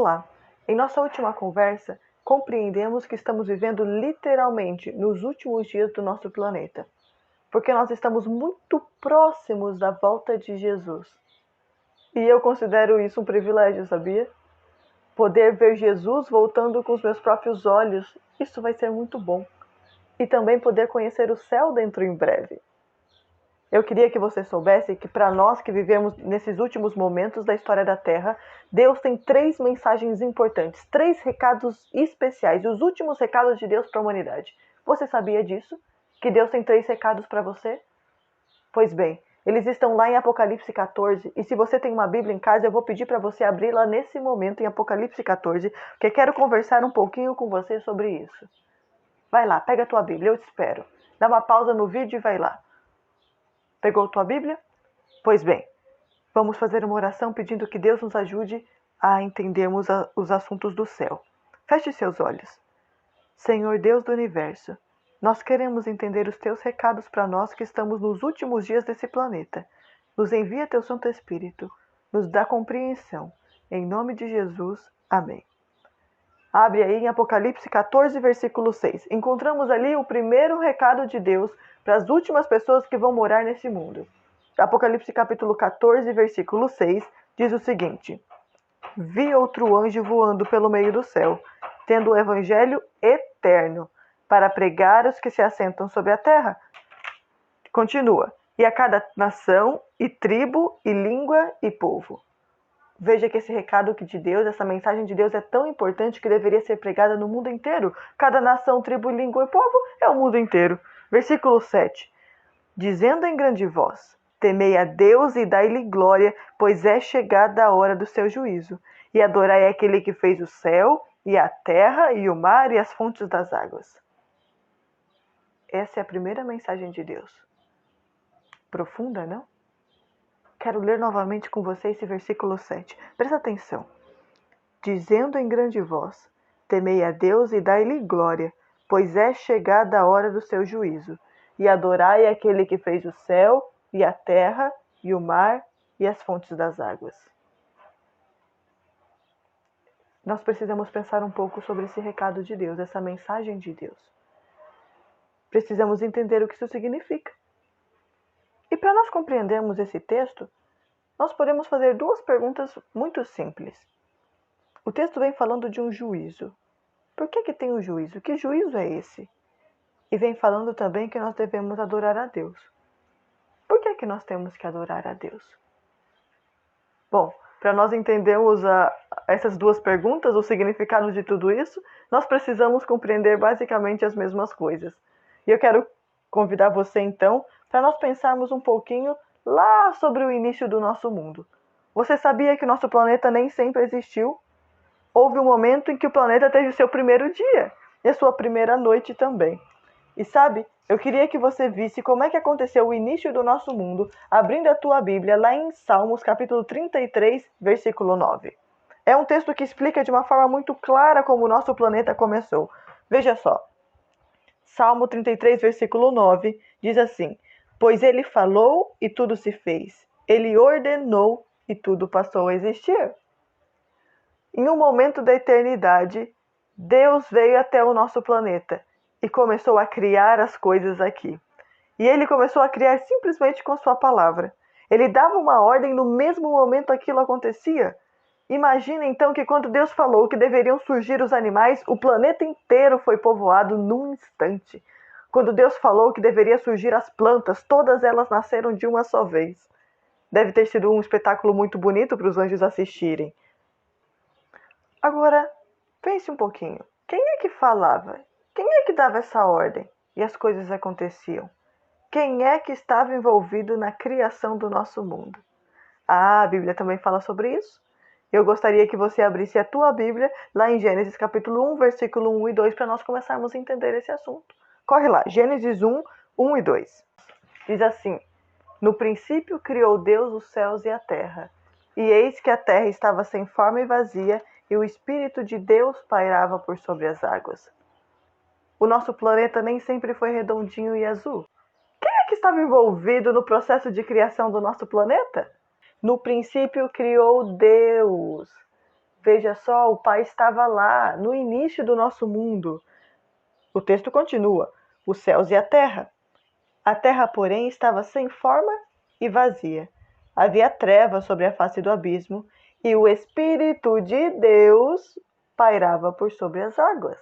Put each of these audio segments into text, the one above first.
Olá! Em nossa última conversa, compreendemos que estamos vivendo literalmente nos últimos dias do nosso planeta, porque nós estamos muito próximos da volta de Jesus. E eu considero isso um privilégio, sabia? Poder ver Jesus voltando com os meus próprios olhos, isso vai ser muito bom. E também poder conhecer o céu dentro em breve. Eu queria que você soubesse que para nós que vivemos nesses últimos momentos da história da Terra, Deus tem 3 mensagens importantes, 3 recados especiais, os últimos recados de Deus para a humanidade. Você sabia disso? Que Deus tem 3 recados para você? Pois bem, eles estão lá em Apocalipse 14, e se você tem uma Bíblia em casa, eu vou pedir para você abri-la nesse momento em Apocalipse 14, porque quero conversar um pouquinho com você sobre isso. Vai lá, pega a tua Bíblia, eu te espero. Dá uma pausa no vídeo e vai lá. Pegou tua Bíblia? Pois bem, vamos fazer uma oração pedindo que Deus nos ajude a entendermos os assuntos do céu. Feche seus olhos. Senhor Deus do Universo, nós queremos entender os teus recados para nós que estamos nos últimos dias desse planeta. Nos envia teu Santo Espírito, nos dá compreensão. Em nome de Jesus, amém. Abre aí em Apocalipse 14, versículo 6. Encontramos ali o primeiro recado de Deus para as últimas pessoas que vão morar nesse mundo. Apocalipse capítulo 14, versículo 6, diz o seguinte: Vi outro anjo voando pelo meio do céu, tendo o evangelho eterno, para pregar aos que se assentam sobre a terra. Continua. E a cada nação, e tribo, e língua, e povo. Veja que esse recado de Deus, essa mensagem de Deus é tão importante que deveria ser pregada no mundo inteiro. Cada nação, tribo, língua e povo é o mundo inteiro. Versículo 7. Dizendo em grande voz: Temei a Deus e dai-lhe glória, pois é chegada a hora do seu juízo. E adorai aquele que fez o céu, e a terra, e o mar, e as fontes das águas. Essa é a primeira mensagem de Deus. Profunda, não? Quero ler novamente com você esse versículo 7. Presta atenção. Dizendo em grande voz: Temei a Deus e dai-lhe glória, pois é chegada a hora do seu juízo. E adorai aquele que fez o céu, e a terra, e o mar, e as fontes das águas. Nós precisamos pensar um pouco sobre esse recado de Deus, essa mensagem de Deus. Precisamos entender o que isso significa. E para nós compreendermos esse texto, nós podemos fazer 2 perguntas muito simples. O texto vem falando de um juízo. Por que tem um juízo? Que juízo é esse? E vem falando também que nós devemos adorar a Deus. Por que nós temos que adorar a Deus? Bom, para nós entendermos essas 2 perguntas, o significado de tudo isso, nós precisamos compreender basicamente as mesmas coisas. E eu quero convidar você então para nós pensarmos um pouquinho lá sobre o início do nosso mundo. Você sabia que nosso planeta nem sempre existiu? Houve um momento em que o planeta teve o seu primeiro dia e a sua primeira noite também. E sabe, eu queria que você visse como é que aconteceu o início do nosso mundo, abrindo a tua Bíblia lá em Salmos, capítulo 33, versículo 9. É um texto que explica de uma forma muito clara como o nosso planeta começou. Veja só. Salmo 33, versículo 9, diz assim: Pois ele falou e tudo se fez. Ele ordenou e tudo passou a existir. Em um momento da eternidade, Deus veio até o nosso planeta e começou a criar as coisas aqui. E ele começou a criar simplesmente com sua palavra. Ele dava uma ordem, no mesmo momento aquilo acontecia. Imagina então que quando Deus falou que deveriam surgir os animais, o planeta inteiro foi povoado num instante. Quando Deus falou que deveria surgir as plantas, todas elas nasceram de uma só vez. Deve ter sido um espetáculo muito bonito para os anjos assistirem. Agora, pense um pouquinho. Quem é que falava? Quem é que dava essa ordem? E as coisas aconteciam? Quem é que estava envolvido na criação do nosso mundo? A Bíblia também fala sobre isso. Eu gostaria que você abrisse a tua Bíblia lá em Gênesis capítulo 1, versículo 1 e 2, para nós começarmos a entender esse assunto. Corre lá, Gênesis 1, 1 e 2. Diz assim: No princípio criou Deus os céus e a terra. E eis que a terra estava sem forma e vazia, e o Espírito de Deus pairava por sobre as águas. O nosso planeta nem sempre foi redondinho e azul. Quem é que estava envolvido no processo de criação do nosso planeta? No princípio criou Deus. Veja só, o Pai estava lá, no início do nosso mundo. O texto continua: os céus e a terra. A terra, porém, estava sem forma e vazia. Havia trevas sobre a face do abismo, e o Espírito de Deus pairava por sobre as águas.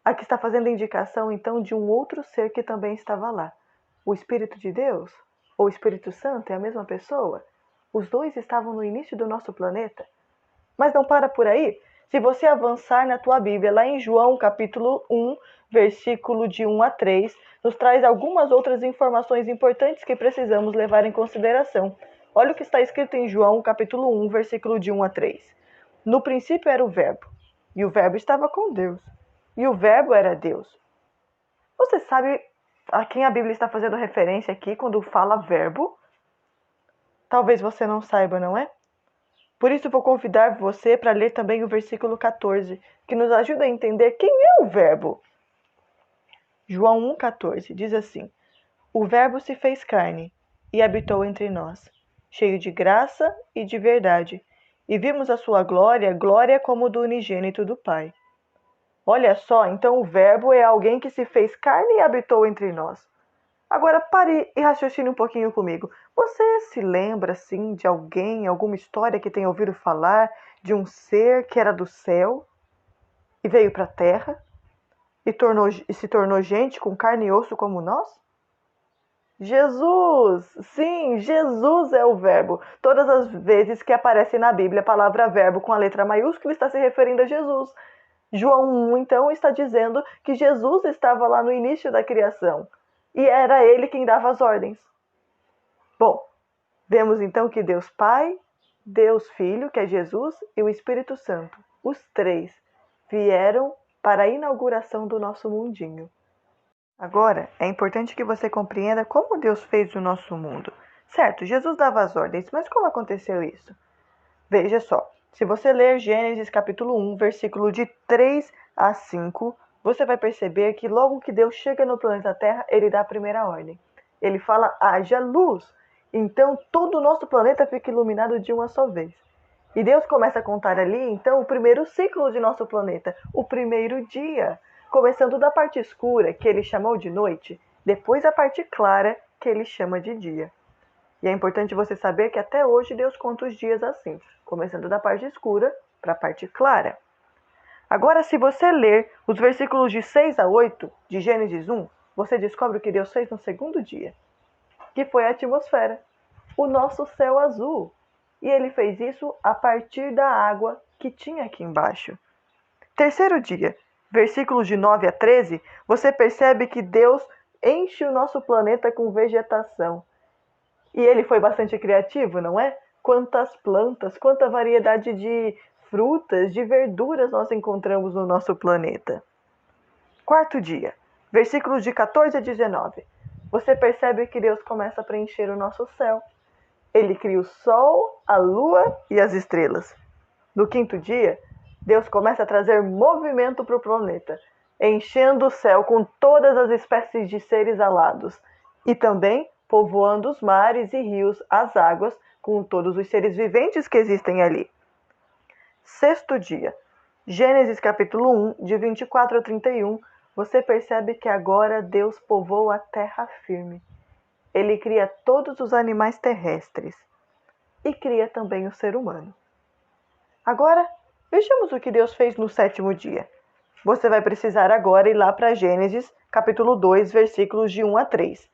Aqui está fazendo indicação, então, de um outro ser que também estava lá. O Espírito de Deus, ou Espírito Santo, é a mesma pessoa? Os dois estavam no início do nosso planeta. Mas não para por aí. Se você avançar na tua Bíblia, lá em João capítulo 1, versículo de 1 a 3, nos traz algumas outras informações importantes que precisamos levar em consideração. Olha o que está escrito em João capítulo 1, versículo de 1 a 3. No princípio era o Verbo, e o Verbo estava com Deus, e o Verbo era Deus. Você sabe a quem a Bíblia está fazendo referência aqui quando fala verbo? Talvez você não saiba, não é? Por isso vou convidar você para ler também o versículo 14, que nos ajuda a entender quem é o Verbo. João 1,14 diz assim: o Verbo se fez carne e habitou entre nós, cheio de graça e de verdade, e vimos a sua glória, glória como do unigênito do Pai. Olha só, então o Verbo é alguém que se fez carne e habitou entre nós. Agora pare e raciocine um pouquinho comigo. Você se lembra, assim, de alguém, alguma história que tenha ouvido falar de um ser que era do céu e veio para a terra e se tornou gente com carne e osso como nós? Jesus! Sim, Jesus é o Verbo. Todas as vezes que aparece na Bíblia a palavra verbo com a letra maiúscula está se referindo a Jesus. João 1, então, está dizendo que Jesus estava lá no início da criação. E era ele quem dava as ordens. Bom, vemos então que Deus Pai, Deus Filho, que é Jesus, e o Espírito Santo, os três, vieram para a inauguração do nosso mundinho. Agora, é importante que você compreenda como Deus fez o nosso mundo. Certo, Jesus dava as ordens, mas como aconteceu isso? Veja só, se você ler Gênesis capítulo 1, versículo de 3 a 5, você vai perceber que logo que Deus chega no planeta Terra, ele dá a primeira ordem. Ele fala, haja luz. Então, todo o nosso planeta fica iluminado de uma só vez. E Deus começa a contar ali, então, o primeiro ciclo de nosso planeta, o primeiro dia. Começando da parte escura, que ele chamou de noite, depois a parte clara, que ele chama de dia. E é importante você saber que até hoje Deus conta os dias assim, começando da parte escura para a parte clara. Agora, se você ler os versículos de 6 a 8 de Gênesis 1, você descobre o que Deus fez no segundo dia, que foi a atmosfera, o nosso céu azul. E ele fez isso a partir da água que tinha aqui embaixo. Terceiro dia, versículos de 9 a 13, você percebe que Deus enche o nosso planeta com vegetação. E ele foi bastante criativo, não é? Quantas plantas, quanta variedade de frutas, de verduras nós encontramos no nosso planeta. Quarto dia, versículos de 14 a 19. Você percebe que Deus começa a preencher o nosso céu. Ele cria o sol, a lua e as estrelas. No quinto dia, Deus começa a trazer movimento para o planeta, enchendo o céu com todas as espécies de seres alados e também povoando os mares e rios, as águas, com todos os seres viventes que existem ali. Sexto dia, Gênesis capítulo 1, de 24 a 31, você percebe que agora Deus povoa a terra firme. Ele cria todos os animais terrestres e cria também o ser humano. Agora, vejamos o que Deus fez no sétimo dia. Você vai precisar agora ir lá para Gênesis capítulo 2, versículos de 1 a 3.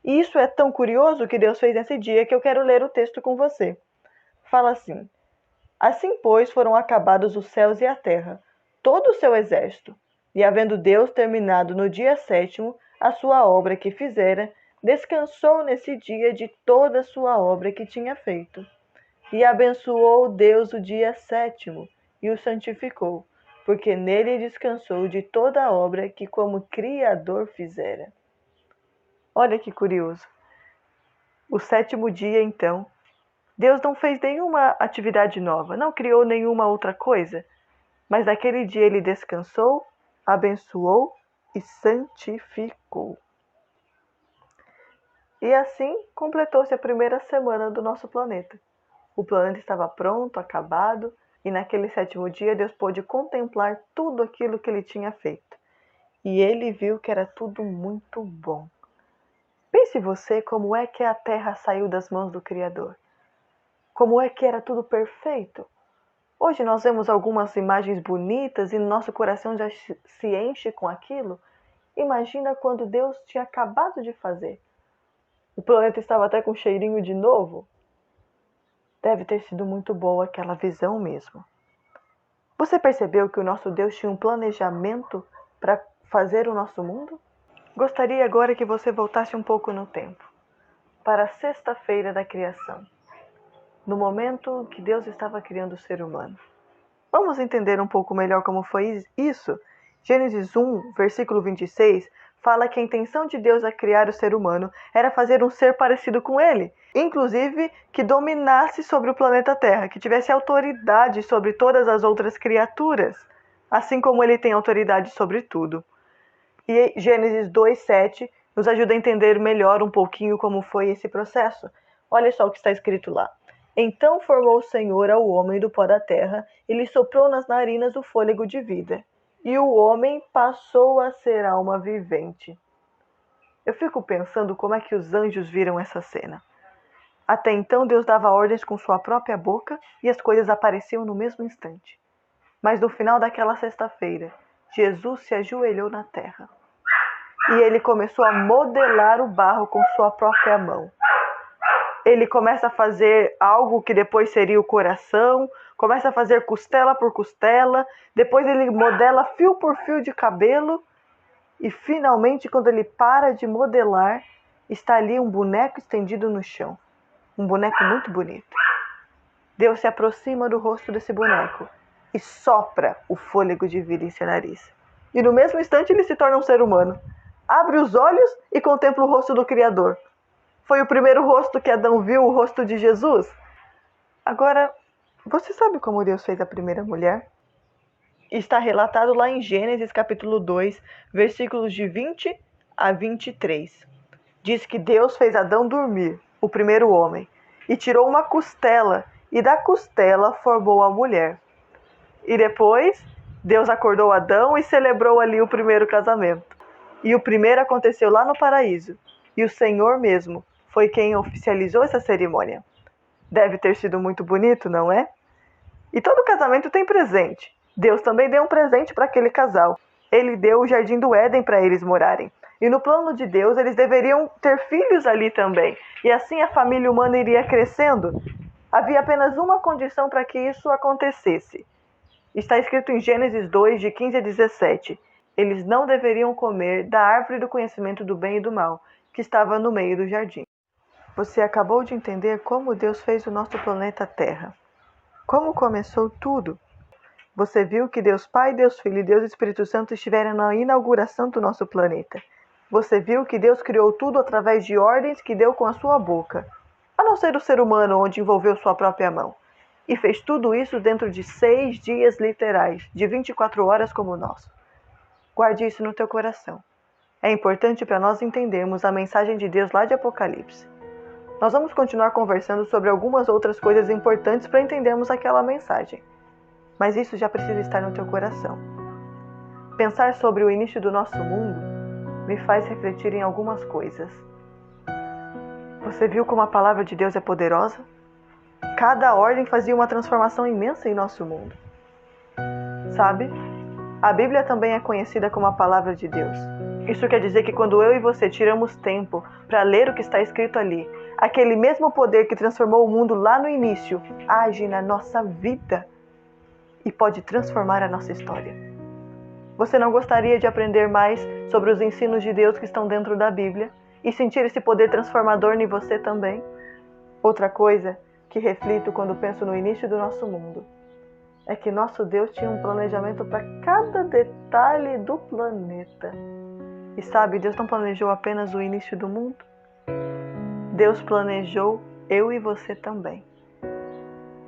E isso é tão curioso que Deus fez nesse dia que eu quero ler o texto com você. Fala assim: assim, pois, foram acabados os céus e a terra, todo o seu exército. E havendo Deus terminado no dia sétimo a sua obra que fizera, descansou nesse dia de toda a sua obra que tinha feito. E abençoou Deus o dia sétimo e o santificou, porque nele descansou de toda a obra que como Criador fizera. Olha que curioso. O sétimo dia, então, Deus não fez nenhuma atividade nova, não criou nenhuma outra coisa, mas naquele dia ele descansou, abençoou e santificou. E assim completou-se a primeira semana do nosso planeta. O planeta estava pronto, acabado, E naquele sétimo dia, Deus pôde contemplar tudo aquilo que ele tinha feito. E ele viu que era tudo muito bom. Pense você como é que a terra saiu das mãos do Criador. Como é que era tudo perfeito. Hoje nós vemos algumas imagens bonitas e nosso coração já se enche com aquilo. Imagina quando Deus tinha acabado de fazer. O planeta estava até com cheirinho de novo. Deve ter sido muito boa aquela visão mesmo. Você percebeu que o nosso Deus tinha um planejamento para fazer o nosso mundo? Gostaria agora que você voltasse um pouco no tempo, para a sexta-feira da criação, no momento que Deus estava criando o ser humano. Vamos entender um pouco melhor como foi isso? Gênesis 1, versículo 26, fala que a intenção de Deus a criar o ser humano era fazer um ser parecido com ele, inclusive que dominasse sobre o planeta Terra, que tivesse autoridade sobre todas as outras criaturas, assim como ele tem autoridade sobre tudo. E Gênesis 2:7 nos ajuda a entender melhor um pouquinho como foi esse processo. Olha só o que está escrito lá. Então formou o Senhor ao homem do pó da terra e lhe soprou nas narinas o fôlego de vida. E o homem passou a ser alma vivente. Eu fico pensando como é que os anjos viram essa cena. Até então Deus dava ordens com sua própria boca e as coisas apareciam no mesmo instante. Mas no final daquela sexta-feira, Jesus se ajoelhou na terra. E ele começou a modelar o barro com sua própria mão. Ele começa a fazer algo que depois seria o coração, começa a fazer costela por costela, depois ele modela fio por fio de cabelo, e finalmente, quando ele para de modelar, está ali um boneco estendido no chão. Um boneco muito bonito. Deus se aproxima do rosto desse boneco e sopra o fôlego de vida em seu nariz. E no mesmo instante ele se torna um ser humano. Abre os olhos e contempla o rosto do Criador. Foi o primeiro rosto que Adão viu, o rosto de Jesus. Agora, você sabe como Deus fez a primeira mulher? Está relatado lá em Gênesis capítulo 2, versículos de 20 a 23. Diz que Deus fez Adão dormir, o primeiro homem, e tirou uma costela, e da costela formou a mulher. E depois, Deus acordou Adão e celebrou ali o primeiro casamento. E o primeiro aconteceu lá no paraíso, e o Senhor mesmo foi quem oficializou essa cerimônia. Deve ter sido muito bonito, não é? E todo casamento tem presente. Deus também deu um presente para aquele casal. Ele deu o jardim do Éden para eles morarem. E no plano de Deus, eles deveriam ter filhos ali também. E assim a família humana iria crescendo. Havia apenas uma condição para que isso acontecesse. Está escrito em Gênesis 2, de 15 a 17. Eles não deveriam comer da árvore do conhecimento do bem e do mal, que estava no meio do jardim. Você acabou de entender como Deus fez o nosso planeta Terra. Como começou tudo? Você viu que Deus Pai, Deus Filho e Deus Espírito Santo estiveram na inauguração do nosso planeta. Você viu que Deus criou tudo através de ordens que deu com a sua boca, a não ser o ser humano, onde envolveu sua própria mão. E fez tudo isso dentro de 6 dias literais, de 24 horas como o nosso. Guarde isso no teu coração. É importante para nós entendermos a mensagem de Deus lá de Apocalipse. Nós vamos continuar conversando sobre algumas outras coisas importantes para entendermos aquela mensagem. Mas isso já precisa estar no teu coração. Pensar sobre o início do nosso mundo me faz refletir em algumas coisas. Você viu como a palavra de Deus é poderosa? Cada ordem fazia uma transformação imensa em nosso mundo. Sabe? A Bíblia também é conhecida como a palavra de Deus. Isso quer dizer que quando eu e você tiramos tempo para ler o que está escrito ali, aquele mesmo poder que transformou o mundo lá no início age na nossa vida e pode transformar a nossa história. Você não gostaria de aprender mais sobre os ensinos de Deus que estão dentro da Bíblia e sentir esse poder transformador em você também? Outra coisa que reflito quando penso no início do nosso mundo é que nosso Deus tinha um planejamento para cada detalhe do planeta. E sabe, Deus não planejou apenas o início do mundo. Deus planejou eu e você também.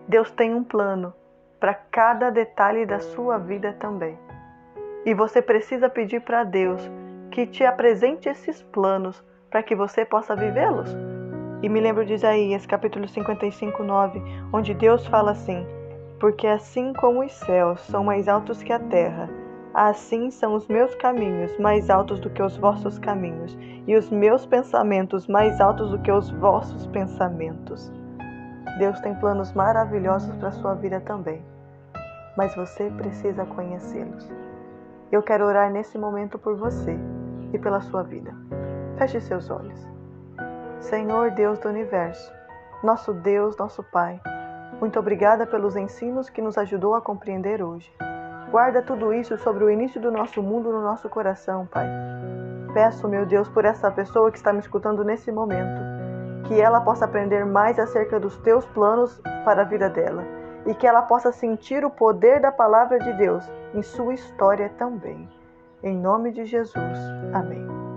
Deus tem um plano para cada detalhe da sua vida também. E você precisa pedir para Deus que te apresente esses planos para que você possa vivê-los. E me lembro de Isaías, capítulo 55:9, onde Deus fala assim: Porque assim como os céus são mais altos que a terra, assim são os meus caminhos mais altos do que os vossos caminhos, e os meus pensamentos mais altos do que os vossos pensamentos. Deus tem planos maravilhosos para a sua vida também, mas você precisa conhecê-los. Eu quero orar nesse momento por você e pela sua vida. Feche seus olhos. Senhor Deus do Universo, nosso Deus, nosso Pai, muito obrigada pelos ensinos que nos ajudou a compreender hoje. Guarda tudo isso sobre o início do nosso mundo no nosso coração, Pai. Peço, meu Deus, por essa pessoa que está me escutando nesse momento, que ela possa aprender mais acerca dos teus planos para a vida dela e que ela possa sentir o poder da palavra de Deus em sua história também. Em nome de Jesus. Amém.